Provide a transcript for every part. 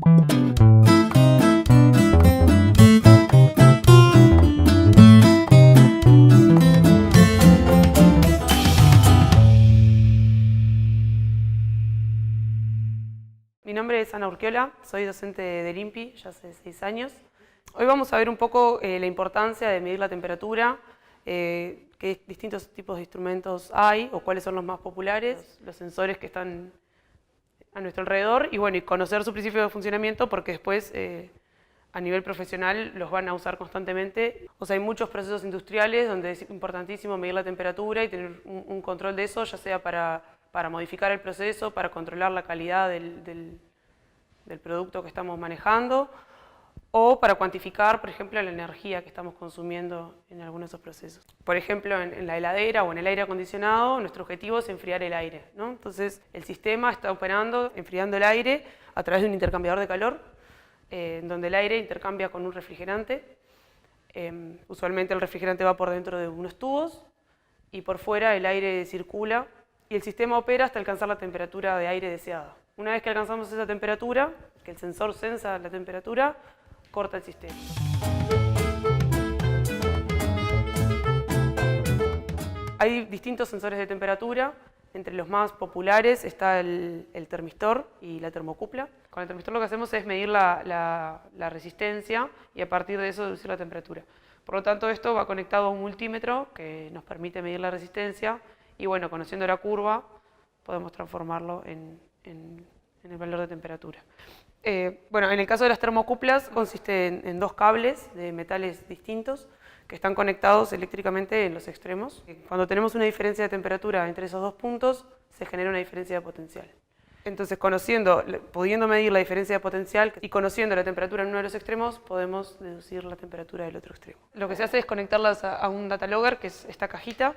Mi nombre es Ana Urquiola, soy docente del INPI ya hace 6 años. Hoy vamos a ver un poco la importancia de medir la temperatura, qué distintos tipos de instrumentos hay o cuáles son los más populares, los sensores que están a nuestro alrededor y bueno, y conocer su principio de funcionamiento porque después a nivel profesional los van a usar constantemente. O sea, hay muchos procesos industriales donde es importantísimo medir la temperatura y tener un control de eso, ya sea para modificar el proceso, para controlar la calidad del producto que estamos manejando o para cuantificar, por ejemplo, la energía que estamos consumiendo en algunos de esos procesos. Por ejemplo, en la heladera o en el aire acondicionado, nuestro objetivo es enfriar el aire, ¿no? Entonces, el sistema está operando, enfriando el aire a través de un intercambiador de calor, donde el aire intercambia con un refrigerante. Usualmente el refrigerante va por dentro de unos tubos y por fuera el aire circula y el sistema opera hasta alcanzar la temperatura de aire deseada. Una vez que alcanzamos esa temperatura, que el sensor sensa la temperatura, corta el sistema. Hay distintos sensores de temperatura. Entre los más populares está el termistor y la termocupla. Con el termistor lo que hacemos es medir la resistencia y a partir de eso deducir la temperatura. Por lo tanto, esto va conectado a un multímetro que nos permite medir la resistencia y bueno, conociendo la curva, podemos transformarlo en el valor de temperatura. Bueno, en el caso de las termocuplas consiste en 2 cables de metales distintos que están conectados eléctricamente en los extremos. Cuando tenemos una diferencia de temperatura entre esos 2 puntos, se genera una diferencia de potencial. Entonces, pudiendo medir la diferencia de potencial y conociendo la temperatura en uno de los extremos, podemos deducir la temperatura del otro extremo. Lo que se hace es conectarlas a un data logger, que es esta cajita,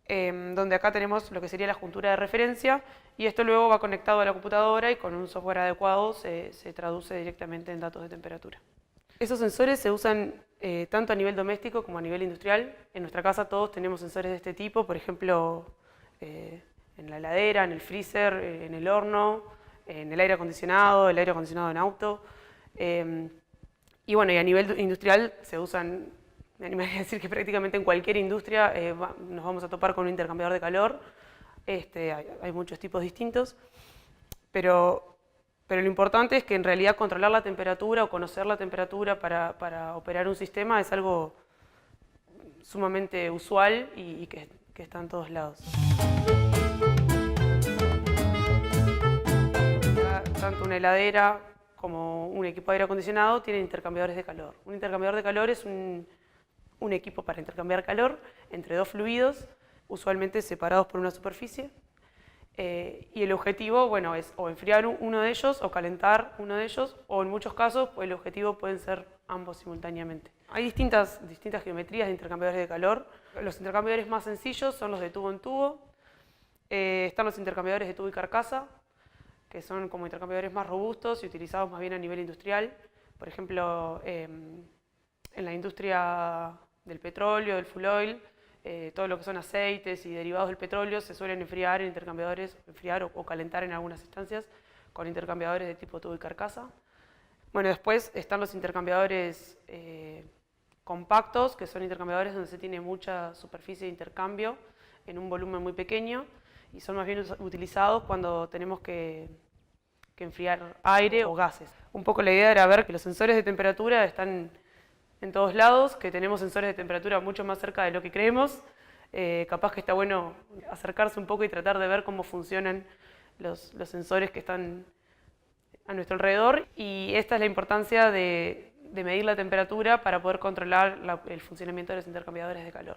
donde acá tenemos lo que sería la juntura de referencia y esto luego va conectado a la computadora y con un software adecuado se traduce directamente en datos de temperatura. Esos sensores se usan tanto a nivel doméstico como a nivel industrial. En nuestra casa todos tenemos sensores de este tipo, por ejemplo, en la heladera, en el freezer, en el horno, en el aire acondicionado en auto. Y bueno, y a nivel industrial se usan, me animaría a decir que prácticamente en cualquier industria nos vamos a topar con un intercambiador de calor. Hay muchos tipos distintos, pero lo importante es que en realidad controlar la temperatura o conocer la temperatura para operar un sistema es algo sumamente usual y que está en todos lados. Tanto una heladera como un equipo de aire acondicionado tienen intercambiadores de calor. Un intercambiador de calor es un equipo para intercambiar calor entre 2 fluidos, usualmente separados por una superficie. Y el objetivo, bueno, es o enfriar uno de ellos o calentar uno de ellos, o en muchos casos el objetivo pueden ser ambos simultáneamente. Hay distintas geometrías de intercambiadores de calor. Los intercambiadores más sencillos son los de tubo en tubo. Están los intercambiadores de tubo y carcasa, que son como intercambiadores más robustos y utilizados más bien a nivel industrial. Por ejemplo, en la industria del petróleo, del fuel oil, todo lo que son aceites y derivados del petróleo se suelen enfriar en intercambiadores, o calentar en algunas instancias con intercambiadores de tipo tubo y carcasa. Bueno, después están los intercambiadores compactos, que son intercambiadores donde se tiene mucha superficie de intercambio en un volumen muy pequeño y son más bien utilizados cuando tenemos que enfriar aire o gases. Un poco la idea era ver que los sensores de temperatura están en todos lados, que tenemos sensores de temperatura mucho más cerca de lo que creemos. Capaz que está bueno acercarse un poco y tratar de ver cómo funcionan los sensores que están a nuestro alrededor. Y esta es la importancia de medir la temperatura para poder controlar el funcionamiento de los intercambiadores de calor.